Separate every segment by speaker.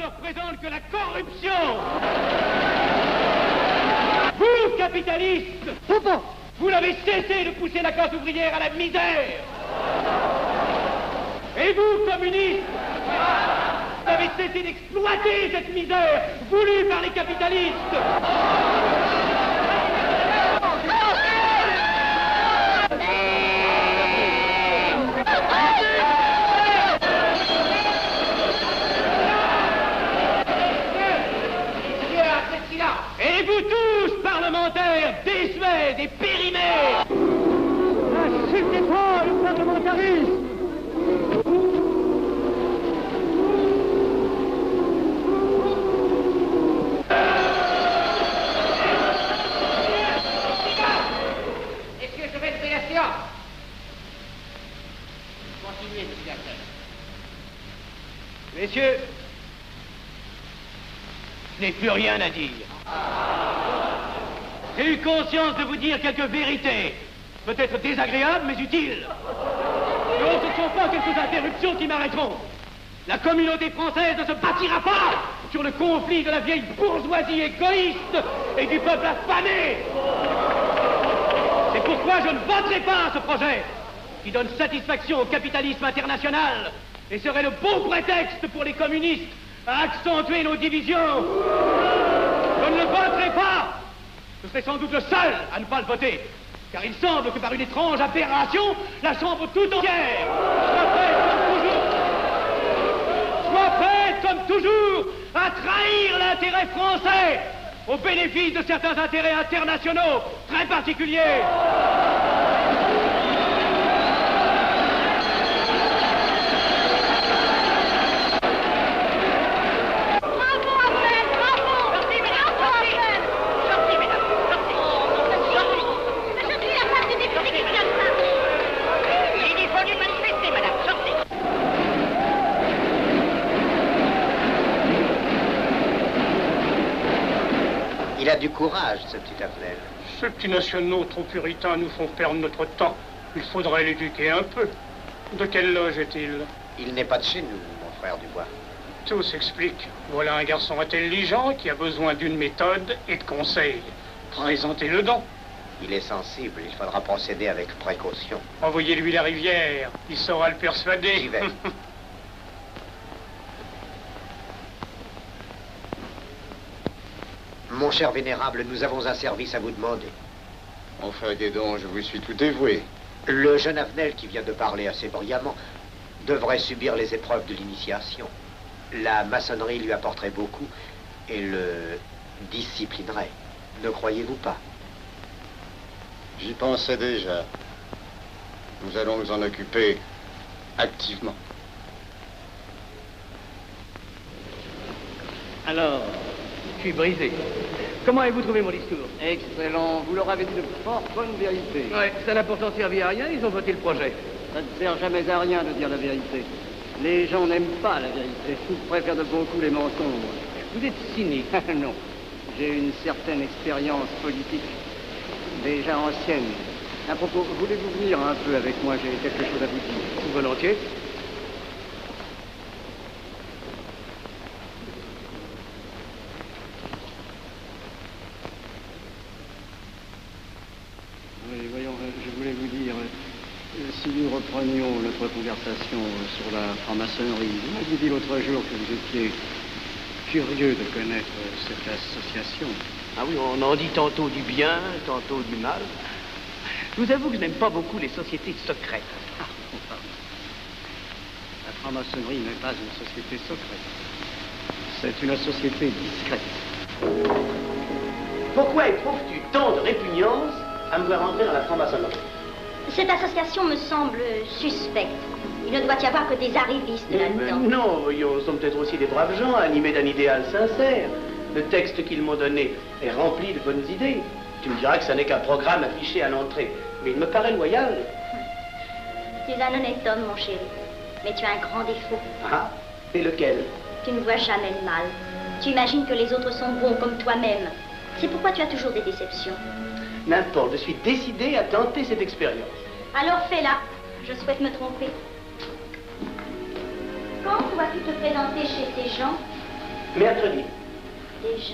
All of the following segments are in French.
Speaker 1: ne représente que la corruption. Vous, capitalistes, vous n'avez cessé de pousser la classe ouvrière à la misère. Et vous, communistes, vous avez cessé d'exploiter cette misère voulue par les capitalistes. Et vous tous, parlementaires, désuets et périmés, n'insultez pas le parlementarisme.
Speaker 2: Messieurs, je vais lever la séance. Continuez, monsieur Garcin.
Speaker 1: Messieurs, je n'ai plus rien à dire. J'ai eu conscience de vous dire quelques vérités, peut-être désagréables, mais utiles. Non, ce ne sont pas quelques interruptions qui m'arrêteront. La communauté française ne se bâtira pas sur le conflit de la vieille bourgeoisie égoïste et du peuple affamé. C'est pourquoi je ne voterai pas ce projet qui donne satisfaction au capitalisme international et serait le bon prétexte pour les communistes à accentuer nos divisions. Je ne le voterai pas. Je serai sans doute le seul à ne pas le voter, car il semble que par une étrange aberration, la Chambre tout entière soit prête, comme toujours, à trahir l'intérêt français au bénéfice de certains intérêts internationaux très particuliers.
Speaker 3: Il a du courage, ce petit Avenel.
Speaker 4: Ces petits nationaux trop puritains nous font perdre notre temps. Il faudrait l'éduquer un peu. De quelle loge est-il?
Speaker 3: Il n'est pas de chez nous, mon frère Dubois.
Speaker 4: Tout s'explique. Voilà un garçon intelligent qui a besoin d'une méthode et de conseils. Présentez-le donc.
Speaker 3: Il est sensible, il faudra procéder avec précaution.
Speaker 4: Envoyez-lui la rivière, il saura le persuader.
Speaker 3: J'y vais. Mon cher vénérable, nous avons un service à vous demander.
Speaker 5: Enfin, dis donc, je vous suis tout dévoué.
Speaker 3: Le jeune Avenel qui vient de parler assez brillamment devrait subir les épreuves de l'initiation. La maçonnerie lui apporterait beaucoup et le disciplinerait. Ne croyez-vous pas?
Speaker 5: J'y pensais déjà. Nous allons nous en occuper activement.
Speaker 1: Alors, je suis brisé. Comment avez-vous trouvé mon discours?
Speaker 6: Excellent. Vous leur avez dit de fort bonnes vérités.
Speaker 1: Ouais, ça n'a pourtant servi à rien, ils ont voté le projet.
Speaker 6: Ça ne sert jamais à rien de dire la vérité. Les gens n'aiment pas la vérité. Ils préfèrent de beaucoup les mensonges.
Speaker 1: Vous êtes cynique.
Speaker 6: Non. J'ai une certaine expérience politique, déjà ancienne. À propos, voulez-vous venir un peu avec moi? J'ai quelque chose à vous dire.
Speaker 1: Volontiers.
Speaker 6: Oui, voyons, je voulais vous dire, si nous reprenions notre conversation sur la franc-maçonnerie, vous m'avez dit l'autre jour que vous étiez curieux de connaître cette association.
Speaker 1: Ah oui, on en dit tantôt du bien, tantôt du mal. Je vous avoue que je n'aime pas beaucoup les sociétés secrètes.
Speaker 6: Ah, pardon. La franc-maçonnerie n'est pas une société secrète. C'est une société discrète.
Speaker 1: Pourquoi éprouves-tu tant de répugnance à me voir entrer dans la franc-maçonnerie?
Speaker 7: Cette association me semble suspecte. Il ne doit y avoir que des arrivistes là-dedans.
Speaker 1: Non, voyons, nous sommes peut-être aussi des braves gens animés d'un idéal sincère. Le texte qu'ils m'ont donné est rempli de bonnes idées. Tu me diras que ça n'est qu'un programme affiché à l'entrée, mais il me paraît loyal.
Speaker 7: Tu es un honnête homme, mon chéri. Mais tu as un grand défaut.
Speaker 1: Ah, et lequel?
Speaker 7: Tu ne vois jamais le mal. Tu imagines que les autres sont bons comme toi-même. C'est pourquoi tu as toujours des déceptions.
Speaker 1: N'importe, je suis décidé à tenter cette expérience.
Speaker 7: Alors fais-la. Je souhaite me tromper. Quand vas-tu te présenter chez ces gens?
Speaker 1: Mercredi.
Speaker 7: Déjà.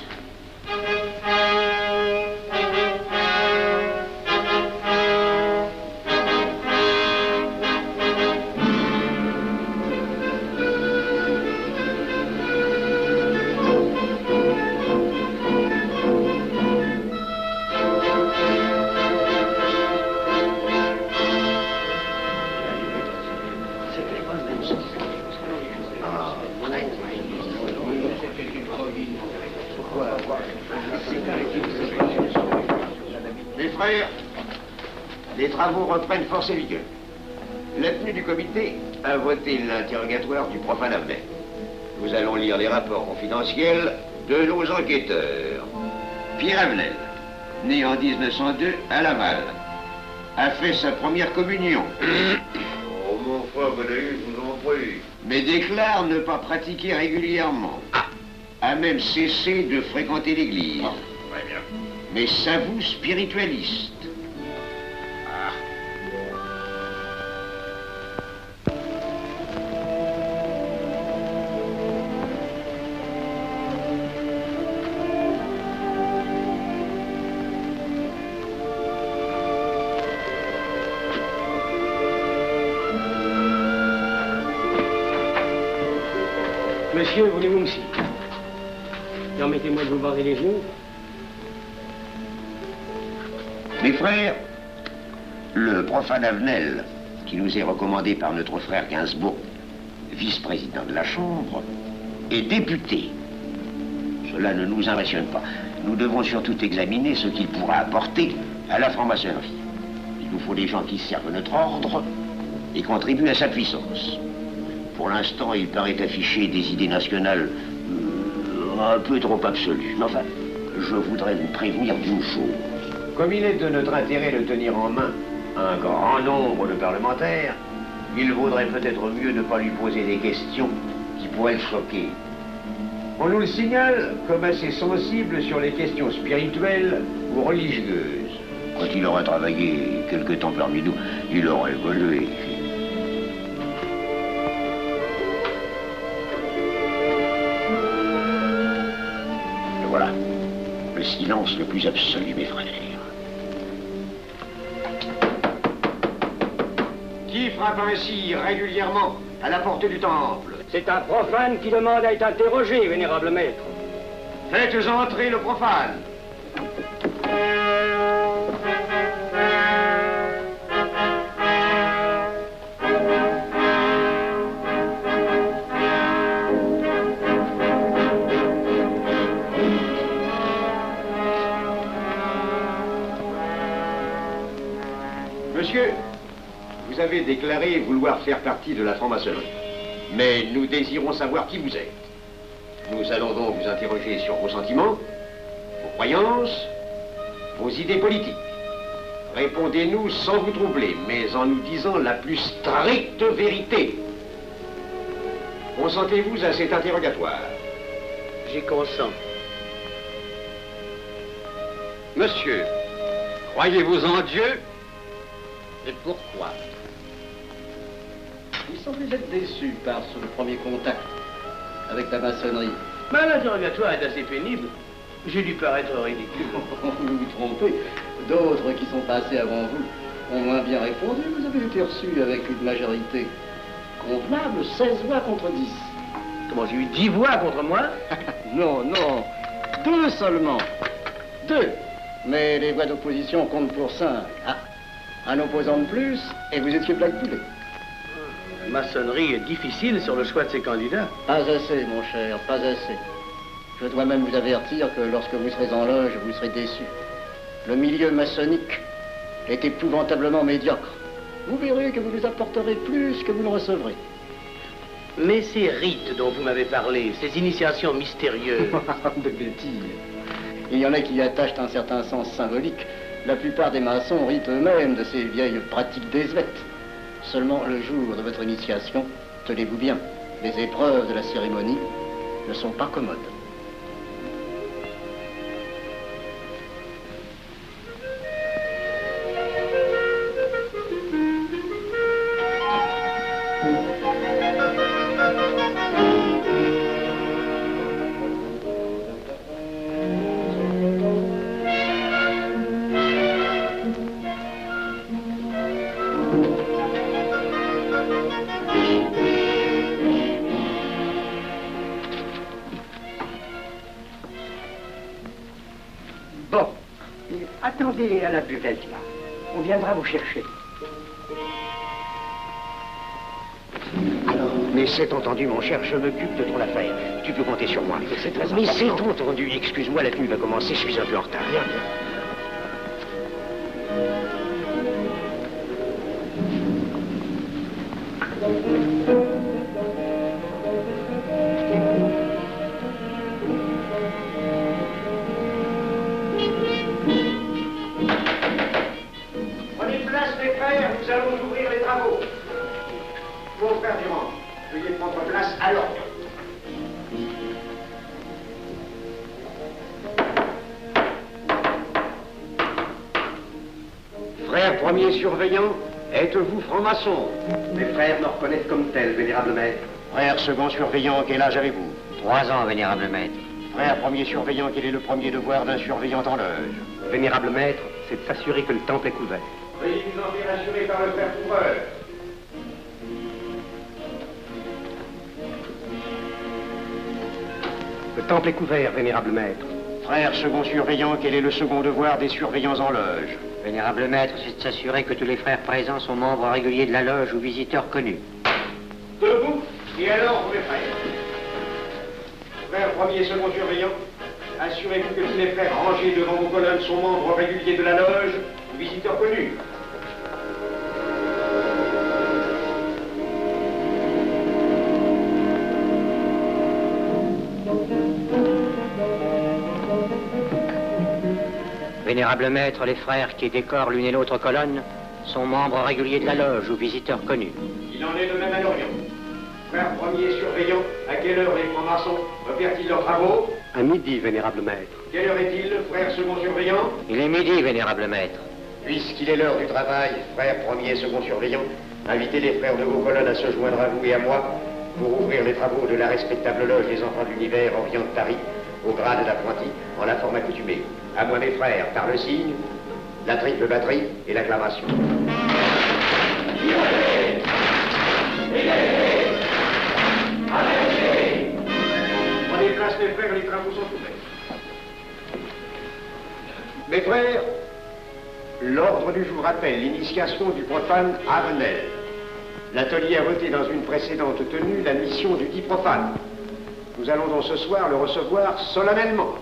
Speaker 3: Mes frères, les travaux reprennent force et vigueur. La tenue du comité a voté l'interrogatoire du profane Avenel. Nous allons lire les rapports confidentiels de nos enquêteurs. Pierre Avenel, né en 1902 à Laval, a fait sa première communion.
Speaker 5: Oh, mon frère Godaï, je vous en prie.
Speaker 3: Mais déclare ne pas pratiquer régulièrement. A même cessé de fréquenter l'église.
Speaker 5: Très bien.
Speaker 3: Mais s'avoue spiritualiste.
Speaker 1: Monsieur, voulez-vous me citer? Permettez-moi de vous barrer les yeux.
Speaker 3: Mes frères, le profane Avenel, qui nous est recommandé par notre frère Gainsbourg, vice-président de la Chambre, est député. Cela ne nous impressionne pas. Nous devons surtout examiner ce qu'il pourra apporter à la franc-maçonnerie. Il nous faut des gens qui servent notre ordre et contribuent à sa puissance. Pour l'instant, il paraît afficher des idées nationales un peu trop absolues. Mais enfin, je voudrais vous prévenir d'une chose. Comme il est de notre intérêt de tenir en main un grand nombre de parlementaires, il vaudrait peut-être mieux ne pas lui poser des questions qui pourraient le choquer. On nous le signale comme assez sensible sur les questions spirituelles ou religieuses. Quand il aurait travaillé quelque temps parmi nous, il aurait évolué. Et voilà, le silence le plus absolu, mes frères. Qui frappe ainsi régulièrement à la porte du temple?
Speaker 1: C'est un profane qui demande à être interrogé, vénérable maître.
Speaker 3: Faites entrer le profane. Monsieur, vous avez déclaré vouloir faire partie de la franc-maçonnerie. Mais nous désirons savoir qui vous êtes. Nous allons donc vous interroger sur vos sentiments, vos croyances, vos idées politiques. Répondez-nous sans vous troubler, mais en nous disant la plus stricte vérité. Consentez-vous à cet interrogatoire?
Speaker 1: J'y consens.
Speaker 3: Monsieur, croyez-vous en Dieu? Et pourquoi?
Speaker 6: Vous semblez être déçu par ce premier contact avec la maçonnerie.
Speaker 1: Mais l'interrogatoire est assez pénible. J'ai dû paraître ridicule.
Speaker 6: Vous vous trompez. D'autres qui sont passés avant vous ont moins bien répondu. Vous avez été reçu avec une majorité convenable, 16 voix contre 10.
Speaker 1: Comment, j'ai eu 10 voix contre moi?
Speaker 6: Non, non. 2 seulement. 2. Mais les voix d'opposition comptent pour 5. Ah, un opposant de plus, et vous étiez blackpoolé.
Speaker 1: La maçonnerie est difficile sur le choix de ses candidats.
Speaker 6: Pas assez, mon cher, pas assez. Je dois même vous avertir que lorsque vous serez en loge, vous serez déçu. Le milieu maçonnique est épouvantablement médiocre. Vous verrez que vous nous apporterez plus que vous ne recevrez.
Speaker 1: Mais ces rites dont vous m'avez parlé, ces initiations mystérieuses...
Speaker 6: De bêtises. Il y en a qui y attachent un certain sens symbolique. La plupart des maçons ritent eux-mêmes de ces vieilles pratiques désuètes. Seulement, le jour de votre initiation, tenez-vous bien, les épreuves de la cérémonie ne sont pas commodes.
Speaker 3: Bon. Attendez à la buvette, là. On viendra vous chercher. Alors, mais c'est entendu, mon cher, je m'occupe de ton affaire. Tu peux compter sur moi. C'est très important. Mais c'est entendu. Excuse-moi, la tenue va commencer, je suis un peu en retard. Bien, bien. Prenez place, mes frères, nous allons ouvrir les travaux. Mon frère Durand, veuillez prendre place à l'ordre. Frère premier surveillant, êtes-vous franc-maçon? Mes frères me reconnaissent comme tel, vénérable maître. Frère second surveillant, quel âge avez-vous?
Speaker 8: 3 ans, vénérable maître.
Speaker 3: Frère premier surveillant, quel est le premier devoir d'un surveillant en loge? Vénérable maître, c'est de s'assurer que le temple est couvert. Veuillez vous en faire assurer par le frère couvreur. Le temple est couvert, vénérable maître. Frère second surveillant, quel est le second devoir des surveillants en loge?
Speaker 8: Vénérable maître, c'est de s'assurer que tous les frères présents sont membres réguliers de la loge ou visiteurs connus.
Speaker 3: Debout, et alors, mes frères. Frère premier second surveillant, assurez-vous que tous les frères rangés devant vos colonnes sont membres réguliers de la loge ou visiteurs connus.
Speaker 8: Vénérable maître, les frères qui décorent l'une et l'autre colonne sont membres réguliers de la loge ou visiteurs connus.
Speaker 3: Il en est de même à l'Orient. Frère premier surveillant, à quelle heure les francs-maçons opèrent-ils leurs travaux? À midi, vénérable maître. Quelle heure est-il, frère second surveillant?
Speaker 8: Il est midi, vénérable maître.
Speaker 3: Puisqu'il est l'heure du travail, frère premier second surveillant, invitez les frères de vos colonnes à se joindre à vous et à moi pour ouvrir les travaux de la respectable loge des enfants de l'univers Orient de Paris, au grade d'apprenti, en la forme accoutumée. À moi, mes frères, par le signe, la triple batterie et l'acclamation. Prenez place, mes frères, les travaux sont ouverts. Mes frères, l'ordre du jour appelle l'initiation du profane Avenel. L'atelier a voté dans une précédente tenue la mission du dit profane. Nous allons donc ce soir le recevoir solennellement.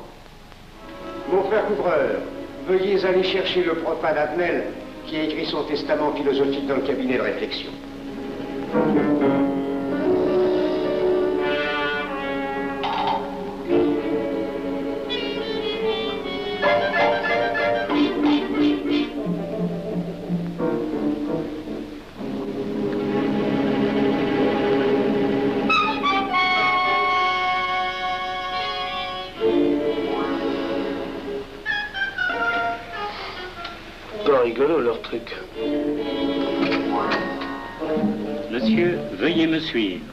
Speaker 3: Mon frère couvreur, veuillez aller chercher le profane Avenel qui a écrit son testament philosophique dans le cabinet de réflexion.
Speaker 9: Rigolo leur truc.
Speaker 10: Monsieur, veuillez me suivre.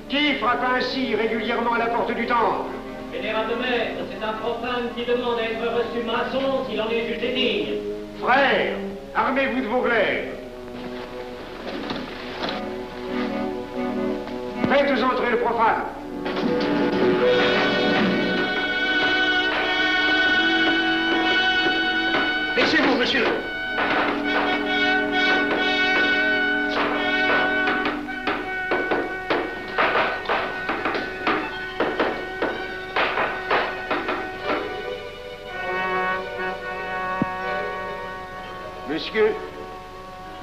Speaker 3: Qui frappe ainsi régulièrement à la porte du temple?
Speaker 1: Vénérable maître, c'est un profane qui demande à être reçu maçon s'il en est jugé digne.
Speaker 3: Frères, armez-vous de vos glaives. Faites entrer le profane. Laissez-vous, monsieur. Monsieur,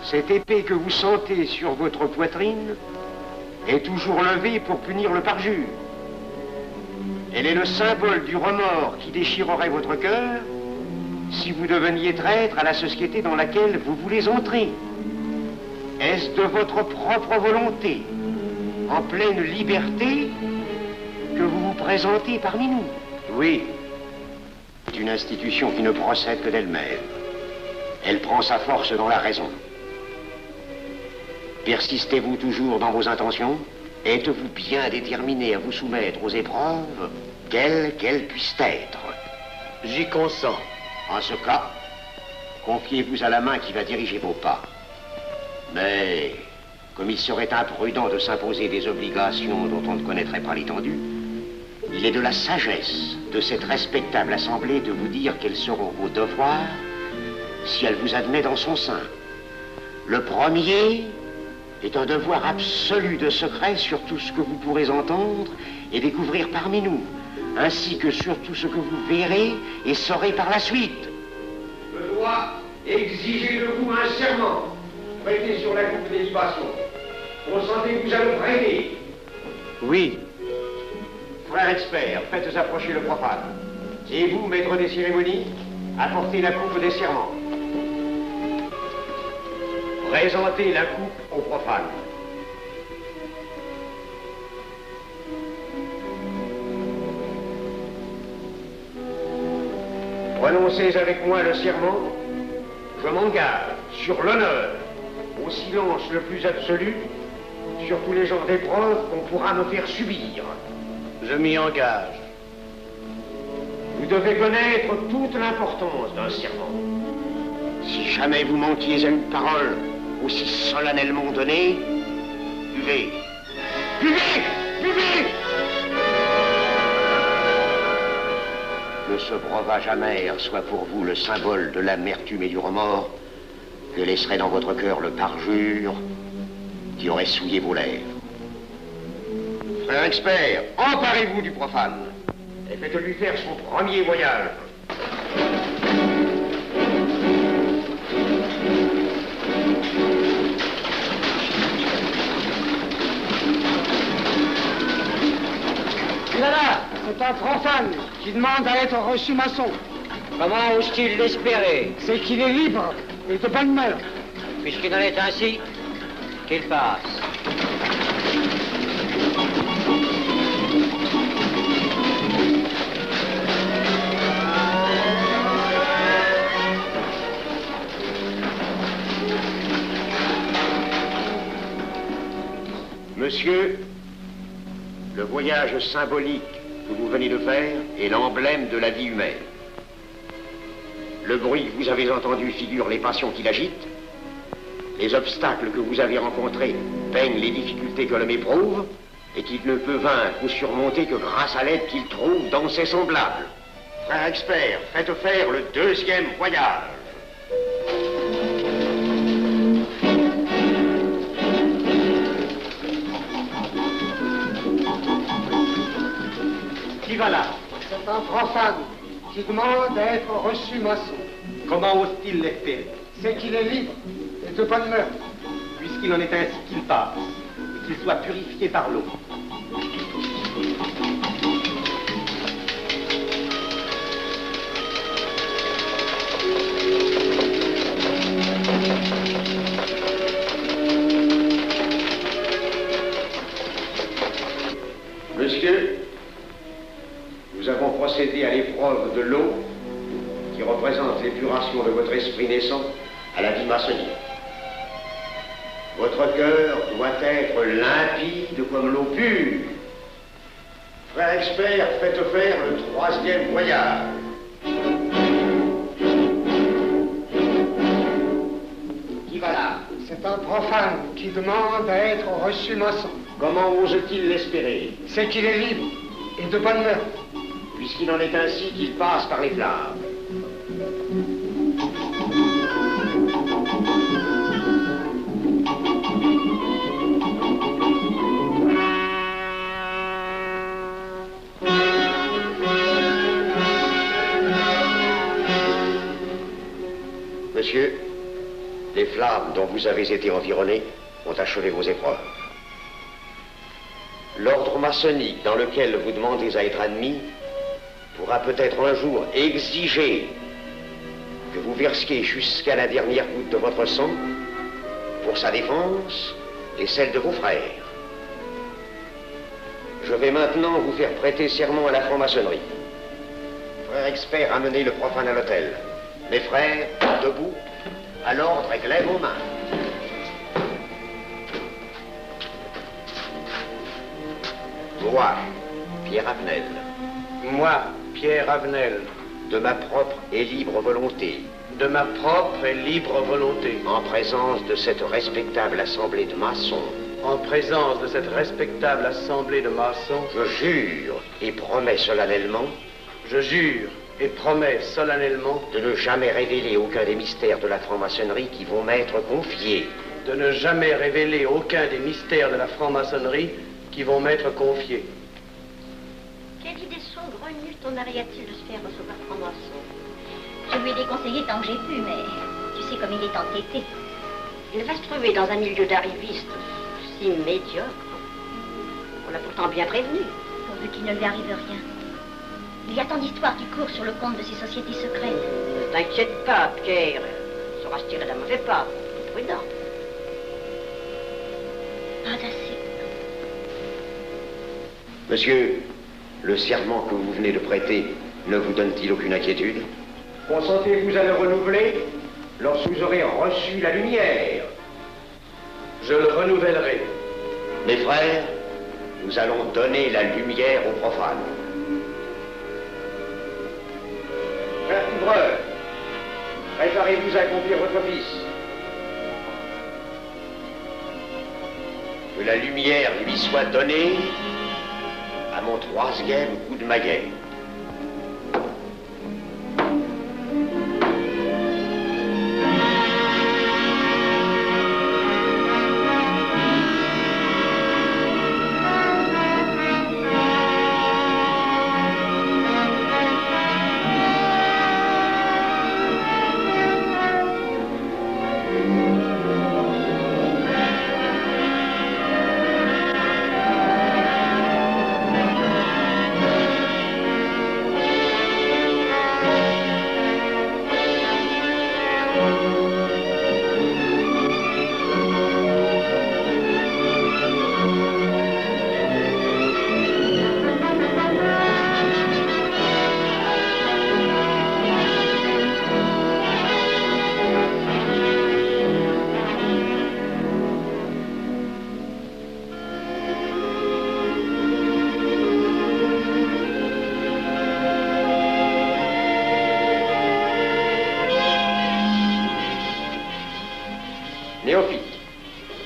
Speaker 3: cette épée que vous sentez sur votre poitrine est toujours levée pour punir le parjure. Elle est le symbole du remords qui déchirerait votre cœur si vous deveniez traître à la société dans laquelle vous voulez entrer. Est-ce de votre propre volonté, en pleine liberté, que vous vous présentez parmi nous? Oui. C'est une institution qui ne procède que d'elle-même. Elle prend sa force dans la raison. Persistez-vous toujours dans vos intentions? Êtes-vous bien déterminé à vous soumettre aux épreuves, quelles qu'elles puissent être? J'y consens. En ce cas, confiez-vous à la main qui va diriger vos pas. Mais comme il serait imprudent de s'imposer des obligations dont on ne connaîtrait pas l'étendue, il est de la sagesse de cette respectable assemblée de vous dire quels seront vos devoirs si elle vous admet dans son sein. Le premier est un devoir absolu de secret sur tout ce que vous pourrez entendre et découvrir parmi nous, ainsi que sur tout ce que vous verrez et saurez par la suite.
Speaker 11: Je dois exiger de vous un serment prêté sur la coupe des libations. Consentez-vous à le prêter?
Speaker 3: Oui. Frère expert, faites approcher le profane. Et vous, maître des cérémonies, apportez la coupe des serments. Présentez la coupe au profane. Prononcez avec moi le serment. Je m'engage sur l'honneur, au silence le plus absolu, sur tous les genres d'épreuves qu'on pourra me faire subir.
Speaker 1: Je m'y engage.
Speaker 3: Vous devez connaître toute l'importance d'un serment. Si jamais vous manquiez à une parole aussi solennellement donnée, buvez. Buvez! Buvez! Que ce breuvage amer soit pour vous le symbole de l'amertume et du remords que laisserait dans votre cœur le parjure qui aurait souillé vos lèvres. Frère expert, emparez-vous du profane et faites-lui faire son premier voyage.
Speaker 6: Là, c'est un profane qui demande à être reçu maçon.
Speaker 8: Comment ose-t-il l'espérer?
Speaker 6: C'est qu'il est libre et de bonne mœurs.
Speaker 8: Puisqu'il en est ainsi, qu'il passe.
Speaker 3: Monsieur, le voyage symbolique que vous venez de faire est l'emblème de la vie humaine. Le bruit que vous avez entendu figure les passions qui l'agitent. Les obstacles que vous avez rencontrés peignent les difficultés que l'homme éprouve et qu'il ne peut vaincre ou surmonter que grâce à l'aide qu'il trouve dans ses semblables. Frère expert, faites faire le deuxième voyage.
Speaker 1: Qui va là?
Speaker 6: C'est un profane qui demande à être reçu maçon.
Speaker 1: Comment ose-t-il l'espérer?
Speaker 6: C'est qu'il est libre et de bonne mœurs.
Speaker 1: Puisqu'il en est ainsi, qu'il passe et qu'il soit purifié par l'eau.
Speaker 3: Monsieur, nous avons procédé à l'épreuve de l'eau qui représente l'épuration de votre esprit naissant à la vie maçonnique. Votre cœur doit être limpide comme l'eau pure. Frère expert, faites faire le troisième voyage. Qui va là?
Speaker 6: C'est un profane qui demande à être reçu maçon.
Speaker 3: Comment ose-t-il l'espérer?
Speaker 6: C'est qu'il est libre et de bonne mœurs.
Speaker 3: Puisqu'il en est ainsi qu'il passe par les flammes. Monsieur, les flammes dont vous avez été environné ont achevé vos épreuves. L'ordre maçonnique dans lequel vous demandez à être admis pourra peut-être un jour exiger que vous versiez jusqu'à la dernière goutte de votre sang pour sa défense et celle de vos frères. Je vais maintenant vous faire prêter serment à la franc-maçonnerie. Frère expert, amenez le profane à l'hôtel. Mes frères, debout, à l'ordre et glaive aux mains. Moi, Pierre Avenel.
Speaker 1: Moi, Pierre Avenel.
Speaker 3: De ma propre et libre volonté,
Speaker 12: de ma propre et libre volonté.
Speaker 3: En présence de cette respectable assemblée de maçons.
Speaker 12: En présence de cette respectable assemblée de maçons.
Speaker 3: Je jure et promets solennellement.
Speaker 12: Je jure et promets solennellement.
Speaker 3: De ne jamais révéler aucun des mystères de la franc-maçonnerie qui vont m'être confiés.
Speaker 12: De ne jamais révéler aucun des mystères de la franc-maçonnerie qui vont m'être confiés.
Speaker 7: Quelle idée saugrenue ton mari a-t-il de se faire recevoir franc-maçon? Je lui ai déconseillé tant que j'ai pu, mais tu sais comme il est entêté. Il va se trouver dans un milieu d'arrivistes si médiocre. On l'a pourtant bien prévenu. Pourvu qu'il ne lui arrive rien. Il y a tant d'histoires qui courent sur le compte de ces sociétés secrètes. Ne t'inquiète pas, Pierre. Il saura se tirer d'un mauvais pas. Prudent. Pas assez.
Speaker 3: Monsieur, le serment que vous venez de prêter ne vous donne-t-il aucune inquiétude?
Speaker 11: Consentez-vous à le renouveler lorsque vous aurez reçu la lumière?
Speaker 12: Je le renouvellerai.
Speaker 3: Mes frères, nous allons donner la lumière aux profanes.
Speaker 11: Frère couvreur, préparez-vous à accomplir votre office.
Speaker 3: Que la lumière lui soit donnée à mon 3e coup de maguet.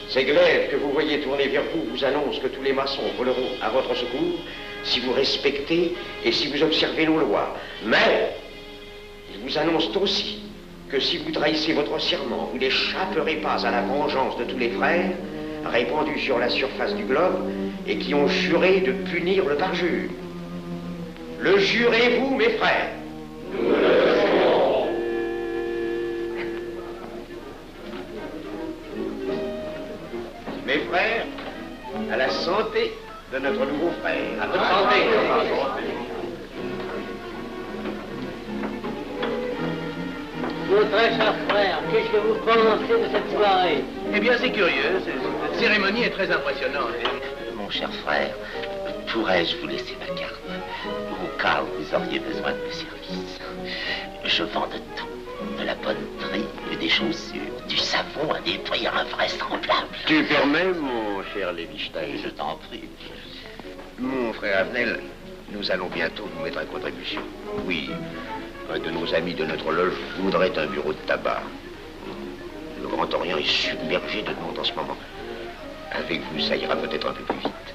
Speaker 3: Ces glaives que vous voyez tourner vers vous vous annoncent que tous les maçons voleront à votre secours si vous respectez et si vous observez nos lois. Mais ils vous annoncent aussi que si vous trahissez votre serment, vous n'échapperez pas à la vengeance de tous les frères répandus sur la surface du globe et qui ont juré de punir le parjure. Le jurez-vous, mes frères?
Speaker 11: Nous le jurons.
Speaker 3: Mes frères, à la santé de notre nouveau frère.
Speaker 12: À votre santé.
Speaker 8: Mon très cher frère, qu'est-ce que vous pensez de cette soirée?
Speaker 1: Eh bien, c'est curieux. Cette cérémonie est très impressionnante.
Speaker 13: Mon cher frère, pourrais-je vous laisser ma carte au cas où vous auriez besoin de mes services? Je vends de tout. De la bonneterie, des chaussures, du savon à des prix invraisemblables.
Speaker 3: Tu permets, mon cher Lévi-Stein?
Speaker 13: Je t'en prie.
Speaker 3: Mon frère Avenel, nous allons bientôt nous mettre à contribution. Oui, un de nos amis de notre loge voudrait un bureau de tabac. Le Grand Orient est submergé de demandes en ce moment. Avec vous, ça ira peut-être un peu plus vite.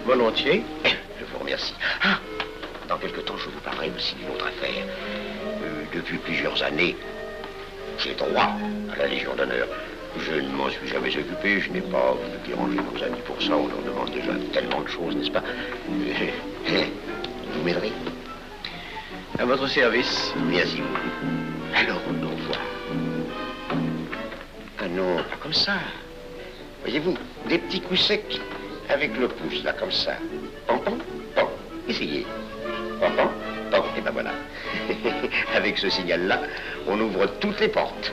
Speaker 12: Volontiers.
Speaker 3: Je vous remercie. Ah, dans quelque temps, je vous parlerai aussi d'une autre affaire. Depuis plusieurs années, j'ai droit à la Légion d'honneur. Je ne m'en suis jamais occupé, je n'ai pas voulu déranger nos amis pour ça. On leur demande déjà tellement de choses, n'est-ce pas? Vous m'aiderez?
Speaker 12: À votre service.
Speaker 3: Merci beaucoup. Alors, au revoir. Ah non, pas comme ça. Voyez-vous, des petits coups secs avec le pouce, là, comme ça. Pom, pom, pom. Essayez. Pom, pom, pom. Et ben voilà. Avec ce signal-là, on ouvre toutes les portes.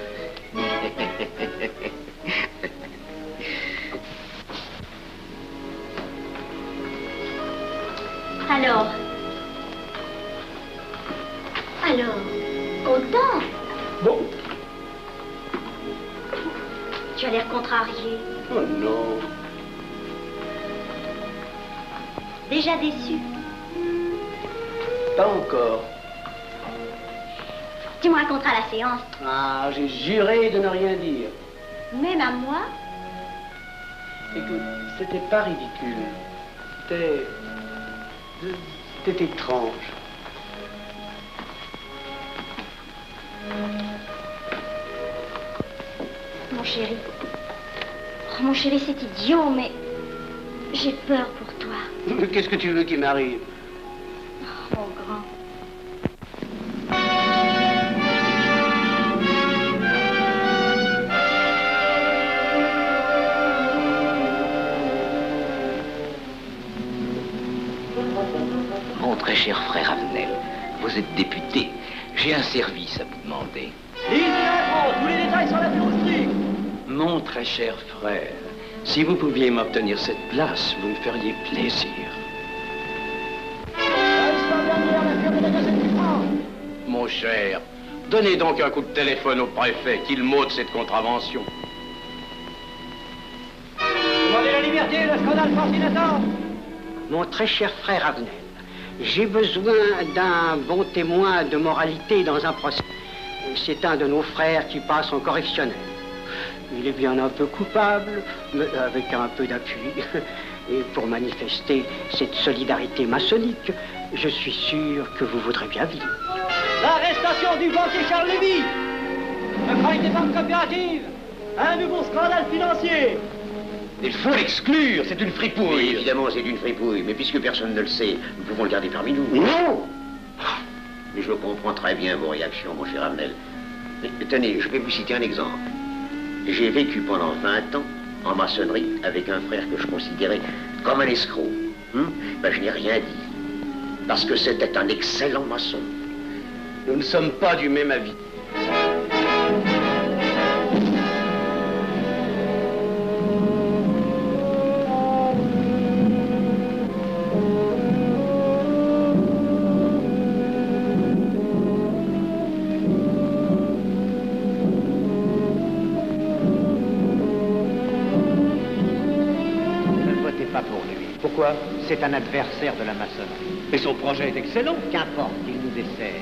Speaker 7: Alors, content?
Speaker 12: Bon.
Speaker 7: Tu as l'air contrarié.
Speaker 12: Oh non.
Speaker 7: Déjà déçu?
Speaker 12: Pas encore.
Speaker 7: Tu me raconteras la séance.
Speaker 12: Ah, j'ai juré de ne rien dire.
Speaker 7: Même à moi?
Speaker 12: Écoute, c'était pas ridicule. C'était étrange.
Speaker 7: Mon chéri. Oh, mon chéri, c'est idiot, mais j'ai peur pour toi.
Speaker 12: Qu'est-ce que tu veux qu'il m'arrive?
Speaker 7: Oh, mon grand.
Speaker 14: Mon très cher frère Avenel, vous êtes député. J'ai un service à vous demander.
Speaker 1: Tous les détails sur la filousterie.
Speaker 14: Mon très cher frère, si vous pouviez m'obtenir cette place, vous me feriez plaisir. Mon cher, donnez donc un coup de téléphone au préfet, qu'il m'ôte cette contravention.
Speaker 1: Demandez la liberté, le scandale fascinateur.
Speaker 8: Mon très cher frère Avenel, j'ai besoin d'un bon témoin de moralité dans un procès. C'est un de nos frères qui passe en correctionnel. Il est bien un peu coupable, mais avec un peu d'appui. Et pour manifester cette solidarité maçonnique, je suis sûr que vous voudrez bien venir.
Speaker 1: L'arrestation du banquier Charles Lévy. Le crime des banques coopératives. Un nouveau scandale financier.
Speaker 14: Il faut l'exclure, c'est une fripouille.
Speaker 3: Oui, évidemment, c'est une fripouille, mais puisque personne ne le sait, nous pouvons le garder parmi nous.
Speaker 14: Non!
Speaker 3: Mais je comprends très bien vos réactions, mon cher Avenel. Mais, tenez, je vais vous citer un exemple. J'ai vécu pendant 20 ans en maçonnerie avec un frère que je considérais comme un escroc. Ben, je n'ai rien dit, parce que c'était un excellent maçon.
Speaker 14: Nous ne sommes pas du même avis.
Speaker 8: Pourquoi? C'est un adversaire de la maçonnerie.
Speaker 1: Mais son projet est excellent.
Speaker 8: Qu'importe, il nous dessert.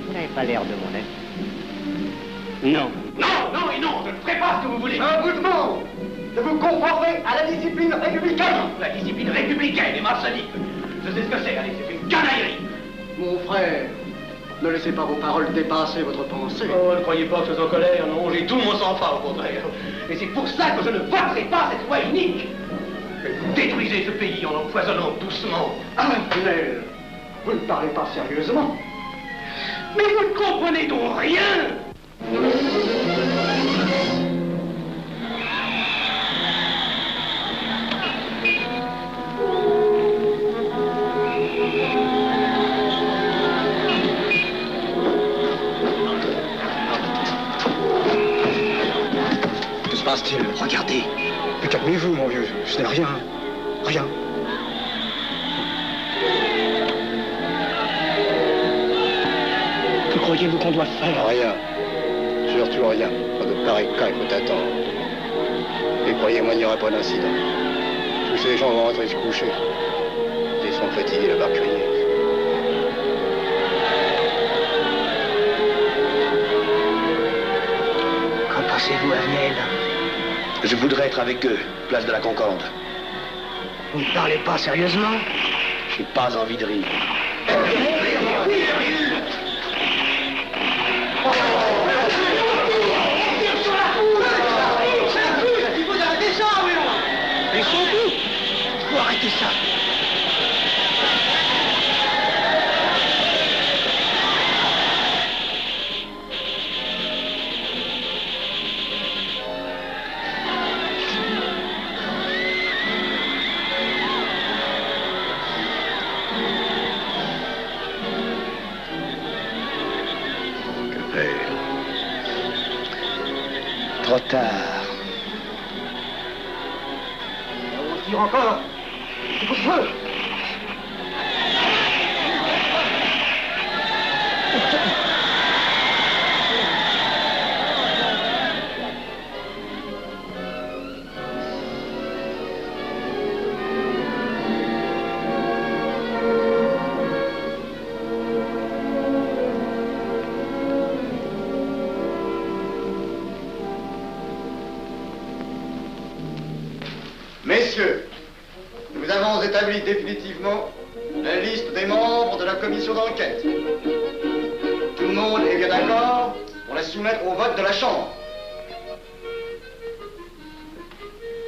Speaker 8: Vous n'avez pas l'air de mon avis.
Speaker 1: Non. Non, non et non, je ne ferai pas ce que vous voulez.
Speaker 11: Je vous demande de vous conformer à la discipline républicaine.
Speaker 1: La discipline républicaine et maçonnique. Je sais ce que c'est, allez, c'est une canaillerie.
Speaker 6: Mon frère, ne laissez pas vos paroles dépasser votre pensée.
Speaker 1: Oh, ne croyez pas que je sois en colère, non, j'ai tout mon sang-froid au contraire. Et c'est pour ça que je ne voterai pas cette loi unique. Vous détruisez ce pays en empoisonnant doucement.
Speaker 6: Avenel, vous ne parlez pas sérieusement.
Speaker 1: Mais vous ne comprenez donc rien.
Speaker 6: Que se passe-t-il?
Speaker 8: Regardez.
Speaker 6: Mais calmez-vous, mon vieux. Ce n'est rien. Rien.
Speaker 1: Que croyez-vous qu'on doit faire?
Speaker 6: Rien. Surtout rien. Pas de pareil cas, il faut attendre. Et croyez-moi, il n'y aura pas d'incident. Tous ces gens vont rentrer se coucher. Ils sont fatigués d'avoir crié.
Speaker 8: Qu'en pensez-vous, Avenel?
Speaker 14: Je voudrais être avec eux, place de la Concorde.
Speaker 8: Vous ne parlez pas sérieusement?
Speaker 14: J'ai pas envie de rire.
Speaker 1: Mais surtout, il faut arrêter ça.
Speaker 14: Que faire? Trop tard.
Speaker 1: On tire encore. C'est pour feu.
Speaker 15: messieurs, nous avons établi définitivement la liste des membres de la commission d'enquête. Tout le monde est bien d'accord pour la soumettre au vote de la Chambre.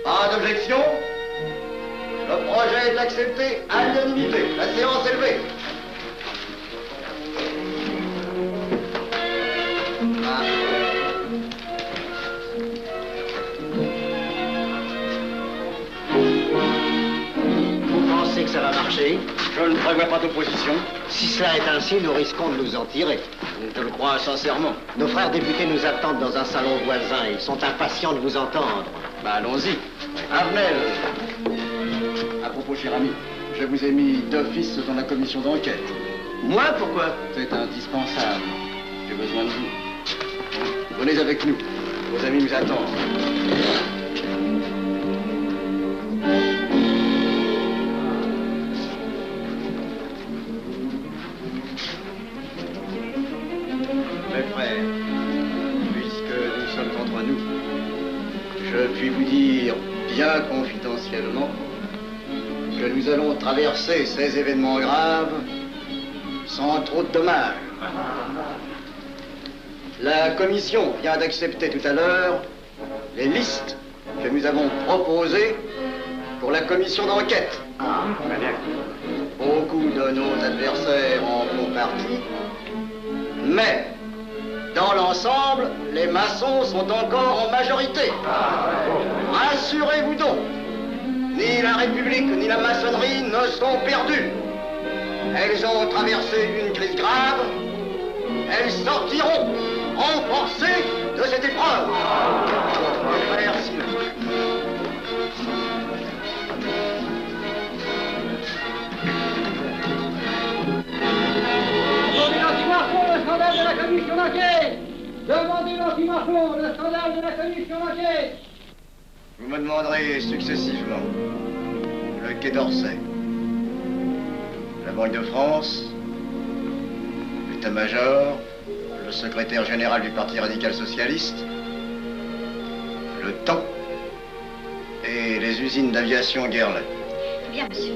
Speaker 15: Pas d'objection? Le projet est accepté à l'unanimité. La séance est levée.
Speaker 8: Vous pensez que ça va marcher?
Speaker 15: Je ne prévois pas d'opposition.
Speaker 8: Si cela est ainsi, nous risquons de nous en tirer.
Speaker 15: Je le crois sincèrement.
Speaker 8: Nos frères députés nous attendent dans un salon voisin. Ils sont impatients de vous entendre.
Speaker 15: Bah allons-y. Arnel. À propos, cher ami, je vous ai mis d'office dans la commission d'enquête.
Speaker 8: Moi, pourquoi?
Speaker 15: C'est indispensable. J'ai besoin de vous. Venez avec nous. Vos amis nous attendent. Mes frères, puisque nous sommes entre nous, je puis vous dire bien confidentiellement que nous allons traverser ces événements graves sans trop de dommages. La commission vient d'accepter tout à l'heure les listes que nous avons proposées pour la commission d'enquête. Beaucoup de nos adversaires en font partie, mais dans l'ensemble, les maçons sont encore en majorité. Rassurez-vous donc, ni la République ni la maçonnerie ne sont perdues. Elles ont traversé une crise grave. Elles sortiront renforcées de cette épreuve. Merci.
Speaker 16: Demandez l'anti-Marchon, le scandale de la commission d'enquête. Demandez l'anti-Marchon, le scandale de la commission d'enquête.
Speaker 15: Vous me demanderez successivement le Quai d'Orsay, la Banque de France, l'état-major, le secrétaire général du Parti radical socialiste, le temps et les usines d'aviation Guerlain.
Speaker 7: Bien, monsieur.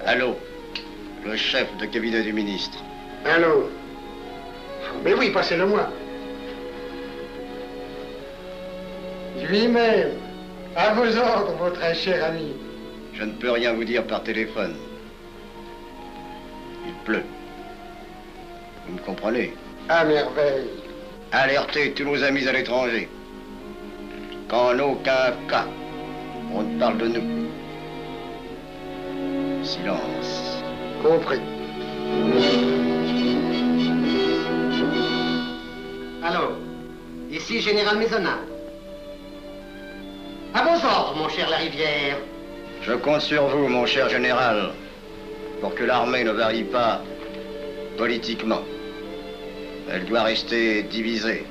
Speaker 15: Allô, le chef de cabinet du ministre.
Speaker 17: Allô? Mais oui, passez-le moi. Lui-même, à vos ordres, votre très cher ami.
Speaker 15: Je ne peux rien vous dire par téléphone. Il pleut. Vous me comprenez?
Speaker 17: À merveille.
Speaker 15: Alertez tous nos amis à l'étranger. Qu'en aucun cas, on ne parle de nous. Silence.
Speaker 17: Compris.
Speaker 8: Allô, ici Général Maisonnat. À vos ordres, mon cher Larivière.
Speaker 15: Je compte sur vous, mon cher général, pour que l'armée ne varie pas politiquement. Elle doit rester divisée,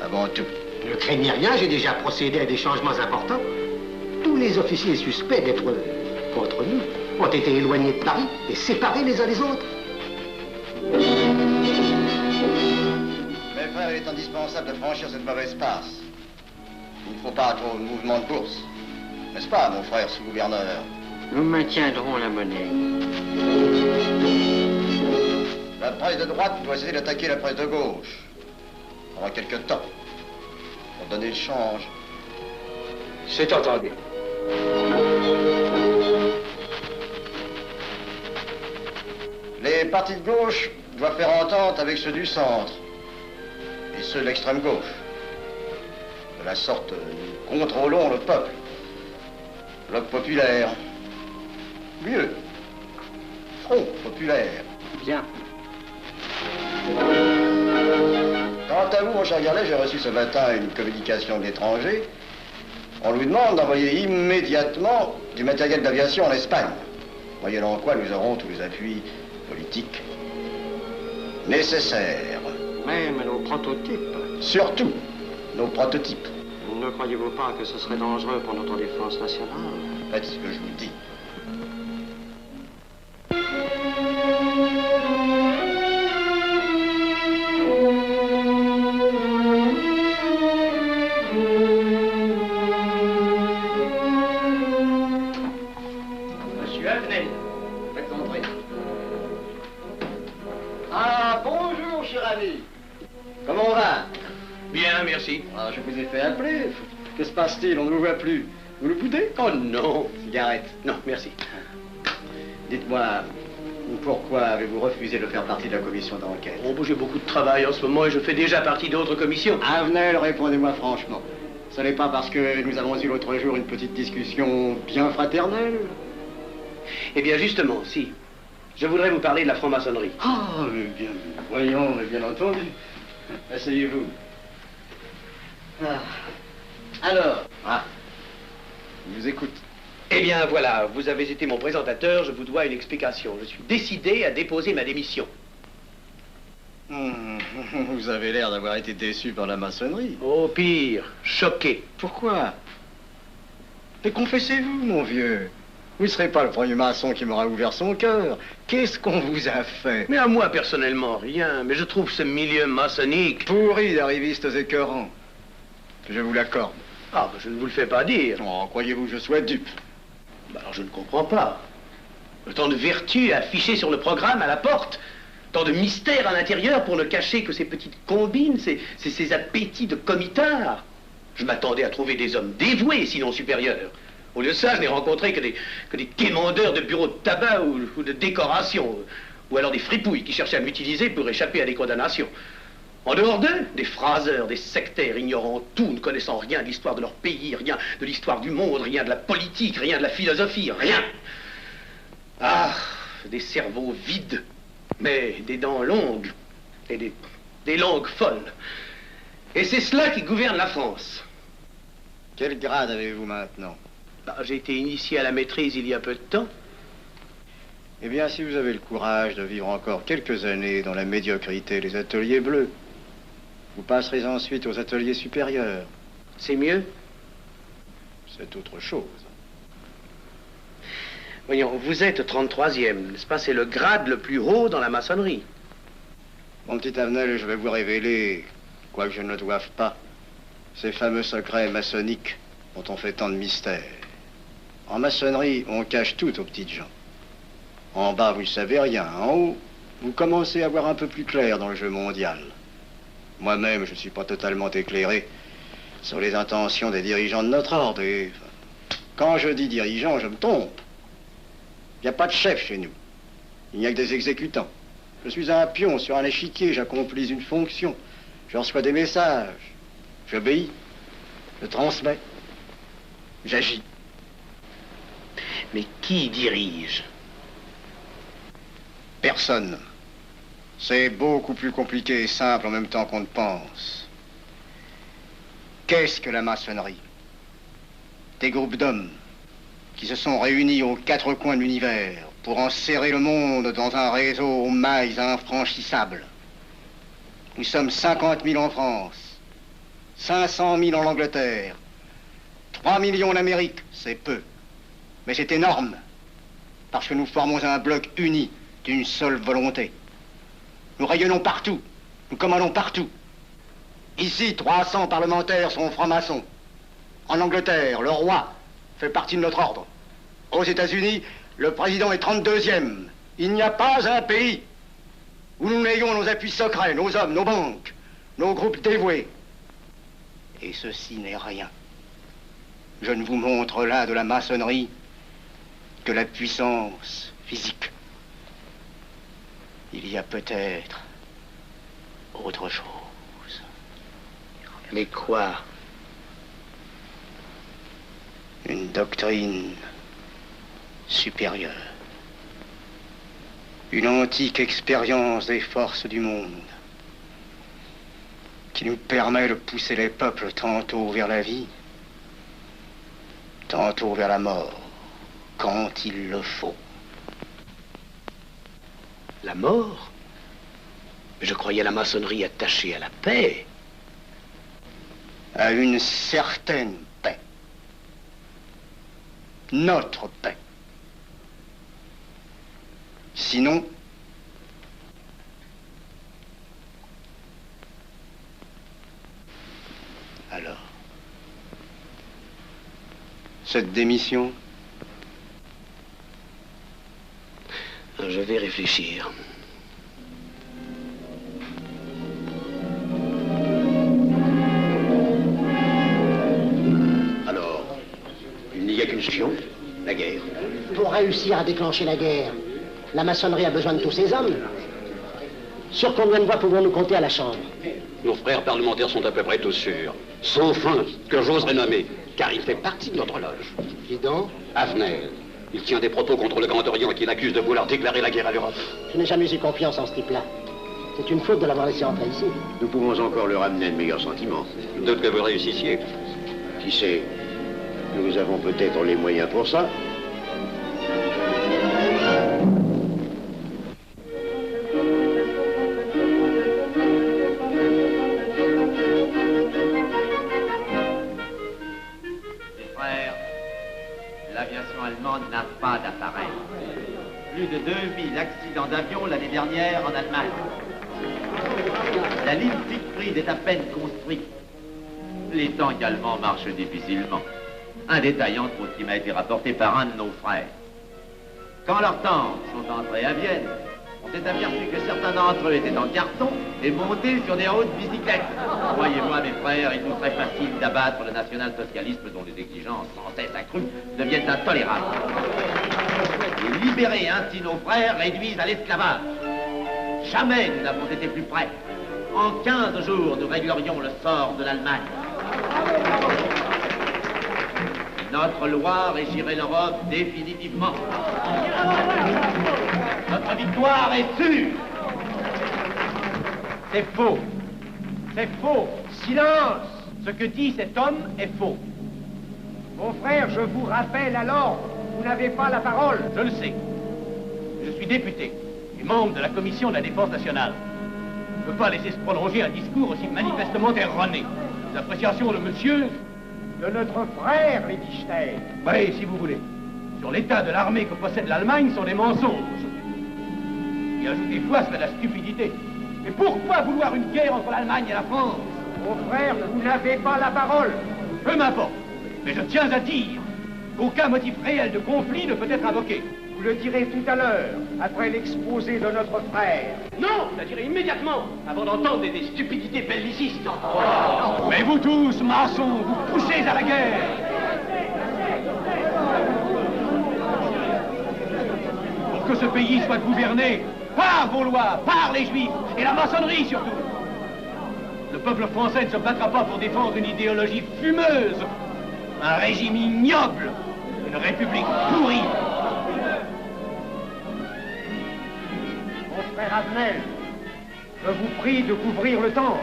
Speaker 15: avant tout.
Speaker 8: Ne craignez rien, j'ai déjà procédé à des changements importants. Tous les officiers suspects d'être contre nous ont été éloignés de Paris et séparés les uns des autres.
Speaker 15: Mes frères, il est indispensable de franchir cette mauvaise passe. Il ne faut pas trop de mouvement de bourse. N'est-ce pas, mon frère sous-gouverneur?
Speaker 8: Nous maintiendrons la monnaie.
Speaker 15: La presse de droite doit essayer d'attaquer la presse de gauche. Pendant quelque temps. Pour donner le change.
Speaker 17: C'est entendu.
Speaker 15: Les partis de gauche doivent faire entente avec ceux du centre. Et ceux de l'extrême gauche. De la sorte, nous contrôlons le peuple. Bloc populaire. Mieux. Front populaire.
Speaker 8: Bien.
Speaker 15: Quant à vous, mon cher Garlet, j'ai reçu ce matin une communication de l'étranger. On nous demande d'envoyer immédiatement du matériel d'aviation en Espagne. Moyennant quoi nous aurons tous les appuis politiques nécessaires.
Speaker 6: Même nos prototypes.
Speaker 15: Surtout nos prototypes.
Speaker 6: Ne croyez-vous pas que ce serait dangereux pour notre défense nationale?
Speaker 15: Faites ce que je vous dis.
Speaker 12: Monsieur Avenel,
Speaker 15: faites entrer. Ah, bonjour, cher ami. Comment on va?
Speaker 12: Bien, merci.
Speaker 15: Ah, je vous ai fait appeler. Que se passe-t-il? On ne vous voit plus. Vous le boudez?
Speaker 12: Oh non.
Speaker 15: Cigarette.
Speaker 12: Non, merci.
Speaker 15: Dites-moi, pourquoi avez-vous refusé de faire partie de la commission d'enquête?
Speaker 12: Oh, j'ai beaucoup de travail en ce moment et je fais déjà partie d'autres commissions.
Speaker 15: Avenel, répondez-moi franchement. Ce n'est pas parce que nous avons eu l'autre jour une petite discussion bien fraternelle?
Speaker 12: Eh bien, justement, si. Je voudrais vous parler de la franc-maçonnerie.
Speaker 15: Ah, mais bien, voyons, mais bien entendu. Asseyez-vous. Ah. Alors, je vous écoute.
Speaker 12: Eh bien, voilà, vous avez été mon présentateur, je vous dois une explication. Je suis décidé à déposer ma démission.
Speaker 15: Vous avez l'air d'avoir été déçu par la maçonnerie.
Speaker 12: Oh, pire, choqué.
Speaker 15: Pourquoi? Mais confessez-vous, mon vieux. Vous ne serez pas le premier maçon qui m'aura ouvert son cœur. Qu'est-ce qu'on vous a fait?
Speaker 12: Mais à moi, personnellement, rien. Mais je trouve ce milieu maçonnique...
Speaker 15: pourri d'arrivistes écœurants. Je vous l'accorde.
Speaker 12: Ah, je ne vous le fais pas dire.
Speaker 15: Oh, croyez-vous que je sois dupe?
Speaker 12: Alors, je ne comprends pas. Tant de vertus affichées sur le programme à la porte. Tant de mystères à l'intérieur pour ne cacher que ces petites combines, ces appétits de comitard. Je m'attendais à trouver des hommes dévoués, sinon supérieurs. Au lieu de ça, je n'ai rencontré que des quémandeurs de bureaux de tabac ou de décoration. Ou alors des fripouilles qui cherchaient à m'utiliser pour échapper à des condamnations. En dehors d'eux, des phraseurs, des sectaires, ignorant tout, ne connaissant rien de l'histoire de leur pays, rien de l'histoire du monde, rien de la politique, rien de la philosophie, rien. Ah, des cerveaux vides, mais des dents longues et des langues folles. Et c'est cela qui gouverne la France.
Speaker 15: Quel grade avez-vous maintenant?
Speaker 12: J'ai été initié à la maîtrise il y a peu de temps.
Speaker 15: Eh bien, si vous avez le courage de vivre encore quelques années dans la médiocrité des ateliers bleus, vous passerez ensuite aux ateliers supérieurs.
Speaker 12: C'est mieux?
Speaker 15: C'est autre chose.
Speaker 12: Voyons, vous êtes 33e, n'est-ce pas? C'est le grade le plus haut dans la maçonnerie.
Speaker 15: Mon petit Avenel, je vais vous révéler, quoique je ne le doive pas, ces fameux secrets maçonniques dont on fait tant de mystères. En maçonnerie, on cache tout aux petites gens. En bas, vous ne savez rien. En haut, vous commencez à voir un peu plus clair dans le jeu mondial. Moi-même, je ne suis pas totalement éclairé sur les intentions des dirigeants de notre ordre. Et quand je dis dirigeants, je me trompe. Il n'y a pas de chef chez nous. Il n'y a que des exécutants. Je suis un pion sur un échiquier, j'accomplis une fonction. Je reçois des messages. J'obéis. Je transmets. J'agis.
Speaker 12: Mais qui dirige?
Speaker 15: Personne. C'est beaucoup plus compliqué et simple en même temps qu'on ne pense. Qu'est-ce que la maçonnerie? Des groupes d'hommes qui se sont réunis aux quatre coins de l'univers pour enserrer le monde dans un réseau aux mailles infranchissables. Nous sommes 50 000 en France, 500 000 en Angleterre, 3 millions en Amérique, c'est peu. Mais c'est énorme, parce que nous formons un bloc uni d'une seule volonté. Nous rayonnons partout, nous commandons partout. Ici, 300 parlementaires sont francs-maçons. En Angleterre, le roi fait partie de notre ordre. Aux États-Unis, le président est 32e. Il n'y a pas un pays où nous n'ayons nos appuis secrets, nos hommes, nos banques, nos groupes dévoués. Et ceci n'est rien. Je ne vous montre là de la maçonnerie que la puissance physique. Il y a peut-être autre chose.
Speaker 12: Mais quoi?
Speaker 15: Une doctrine supérieure. Une antique expérience des forces du monde qui nous permet de pousser les peuples tantôt vers la vie, tantôt vers la mort, quand il le faut.
Speaker 12: La mort? Mais je croyais la maçonnerie attachée à la paix.
Speaker 15: À une certaine paix. Notre paix. Sinon,
Speaker 12: alors,
Speaker 15: cette démission,
Speaker 12: je vais réfléchir. Alors, il n'y a qu'une solution, la guerre.
Speaker 18: Pour réussir à déclencher la guerre, la maçonnerie a besoin de tous ses hommes. Sur combien de voix pouvons-nous compter à la Chambre?
Speaker 10: Nos frères parlementaires sont à peu près tous sûrs. Sauf un, que j'oserais nommer, car il fait partie de notre loge.
Speaker 18: Qui donc?
Speaker 10: Avenel. Il tient des propos contre le Grand Orient et qu'il accuse de vouloir déclarer la guerre à l'Europe.
Speaker 18: Je n'ai jamais eu confiance en ce type-là. C'est une faute de l'avoir laissé entrer ici.
Speaker 5: Nous pouvons encore leur amener de meilleurs sentiments.
Speaker 10: Doute que vous réussissiez.
Speaker 5: Qui sait? Nous avons peut-être les moyens pour ça.
Speaker 13: L'aviation allemande n'a pas d'appareil. Plus de 2000 accidents d'avion l'année dernière en Allemagne. La ligne Siegfried est à peine construite. Les tanks allemands marchent difficilement. Un détail entre autres qui m'a été rapporté par un de nos frères. Quand leurs tanks sont entrés à Vienne, on s'est aperçu que certains d'entre eux étaient en carton et montés sur des hautes bicyclettes. Croyez-moi, mes frères, il nous serait facile d'abattre le national-socialisme dont les exigences sans cesse accrues deviennent intolérables. Et libérer ainsi nos frères réduisent à l'esclavage. Jamais nous n'avons été plus près. En 15 jours, nous réglerions le sort de l'Allemagne. Notre loi régirait l'Europe définitivement. Notre victoire est sûre.
Speaker 1: C'est faux. C'est faux. Silence. Ce que dit cet homme est faux.
Speaker 16: Mon frère, je vous rappelle alors, vous n'avez pas la parole.
Speaker 1: Je le sais. Je suis député et membre de la commission de la défense nationale. Je ne peux pas laisser se prolonger un discours aussi manifestement erroné. Les appréciations de monsieur...
Speaker 16: De notre frère, Liechtenstein.
Speaker 1: Oui, si vous voulez. Sur l'état de l'armée que possède l'Allemagne sont des mensonges. Y ajouter foi serait de la stupidité. Mais pourquoi vouloir une guerre entre l'Allemagne et la France?
Speaker 16: Mon frère, vous n'avez pas la parole.
Speaker 1: Peu m'importe. Mais je tiens à dire qu'aucun motif réel de conflit ne peut être invoqué.
Speaker 16: Vous le direz tout à l'heure, après l'exposé de notre frère.
Speaker 1: Non, je le dirai immédiatement, avant d'entendre des stupidités bellicistes. Mais vous tous, maçons, vous poussez à la guerre. Pour que ce pays soit gouverné par vos lois, par les Juifs, et la maçonnerie surtout. Le peuple français ne se battra pas pour défendre une idéologie fumeuse, un régime ignoble, une république pourrie.
Speaker 16: Mon frère Avenel, je vous prie de couvrir le temple.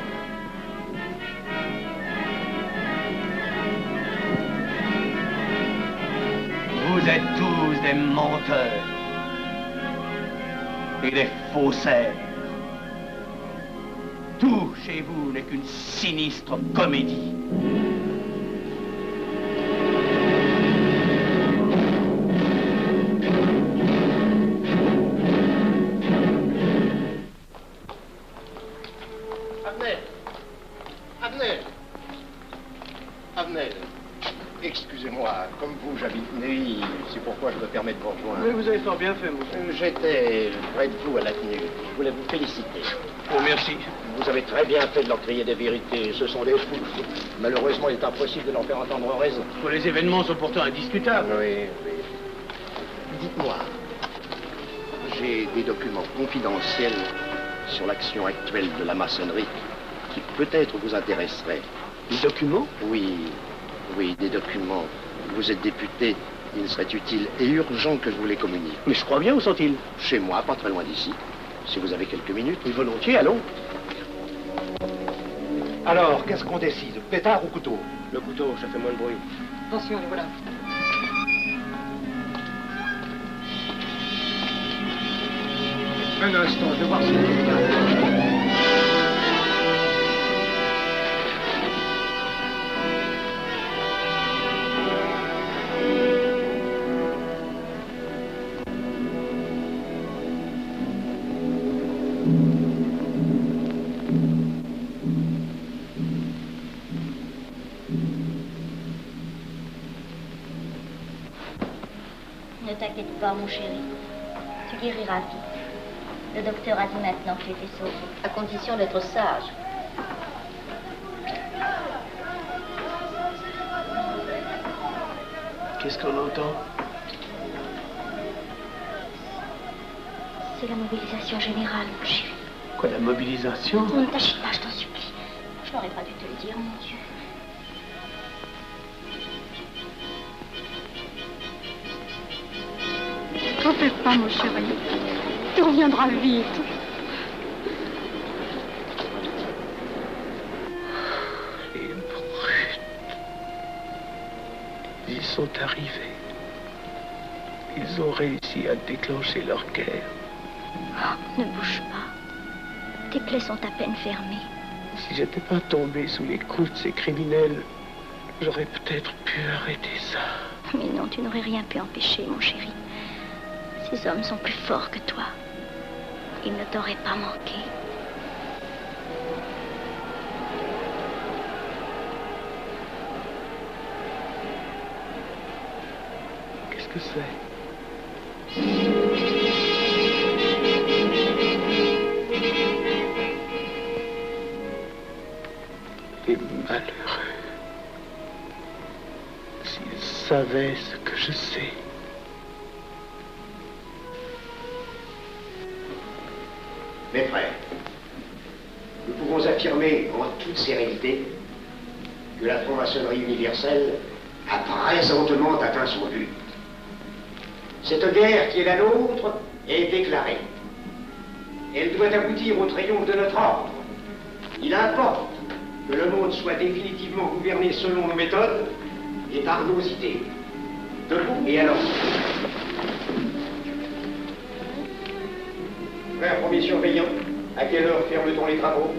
Speaker 1: Vous êtes tous des menteurs et des faussaires. Tout chez vous n'est qu'une sinistre comédie.
Speaker 17: Avenel, excusez-moi, comme vous, j'habite Neuilly, c'est pourquoi je me permets de vous rejoindre.
Speaker 6: Oui, vous avez fort bien fait, monsieur.
Speaker 17: J'étais près de vous à l'Athénée. Je voulais vous féliciter.
Speaker 6: Oh, merci.
Speaker 17: Vous avez très bien fait de leur crier des vérités. Ce sont des fous. Malheureusement, il est impossible de leur faire entendre raison.
Speaker 6: Les événements sont pourtant indiscutables.
Speaker 17: Oui, oui. Dites-moi, j'ai des documents confidentiels sur l'action actuelle de la maçonnerie qui peut-être vous intéresseraient.
Speaker 6: Des documents?
Speaker 17: Oui, oui, des documents. Vous êtes député, il serait utile et urgent que je vous les communique.
Speaker 6: Mais je crois bien, où sont-ils?
Speaker 17: Chez moi, pas très loin d'ici. Si vous avez quelques minutes.
Speaker 6: Oui, volontiers, allons.
Speaker 17: Alors, qu'est-ce qu'on décide? Pétard ou couteau?
Speaker 6: Le couteau, ça fait moins de bruit.
Speaker 18: Attention, les voilà.
Speaker 17: Un instant, je vais voir si...
Speaker 7: Ne t'inquiète pas, mon chéri. Tu guériras vite. Le docteur a dit maintenant que tu étais sauvé, à condition d'être sage.
Speaker 12: Qu'est-ce qu'on entend?
Speaker 7: C'est la mobilisation générale, mon chéri.
Speaker 12: Quoi, la mobilisation?
Speaker 7: Ne t'agite pas, je t'en supplie. Je n'aurais pas dû te le dire, mon Dieu.
Speaker 19: T'en fais pas, mon chéri. Tu reviendras vite.
Speaker 12: Les brutes. Ils sont arrivés. Ils ont réussi à déclencher leur guerre.
Speaker 7: Oh, ne bouge pas. Tes plaies sont à peine fermées.
Speaker 12: Si j'étais pas tombé sous les coups de ces criminels, j'aurais peut-être pu arrêter ça.
Speaker 7: Mais non, tu n'aurais rien pu empêcher, mon chéri. Ces hommes sont plus forts que toi. Ils ne t'auraient pas manqué.
Speaker 12: Qu'est-ce que c'est? Les malheureux. S'ils savaient ce que je sais.
Speaker 3: Mes frères, nous pouvons affirmer en toute sérénité que la franc-maçonnerie universelle a présentement atteint son but. Cette guerre qui est la nôtre est déclarée. Elle doit aboutir au triomphe de notre ordre. Il importe que le monde soit définitivement gouverné selon nos méthodes et par nos idées. Debout et alors. Frère premier surveillant, à quelle heure ferme-t-on les travaux?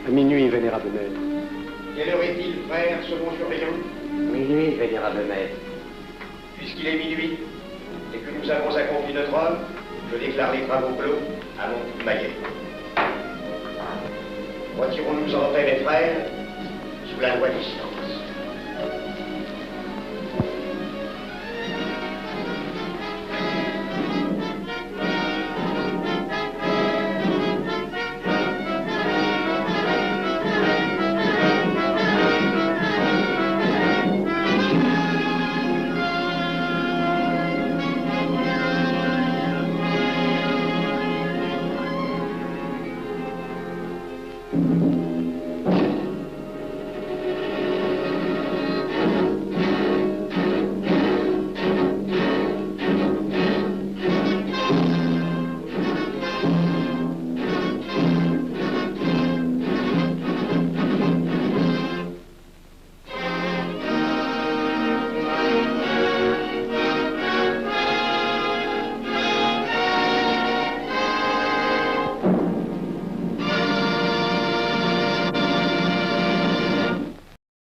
Speaker 6: À minuit, vénérable maître.
Speaker 3: Quelle heure est-il, frère second surveillant?
Speaker 18: Minuit, vénérable maître.
Speaker 3: Puisqu'il est minuit et que nous avons accompli notre œuvre, je déclare les travaux clos à mon coup de maillet. Retirons-nous en paix, mes frères, sous la loi du silence.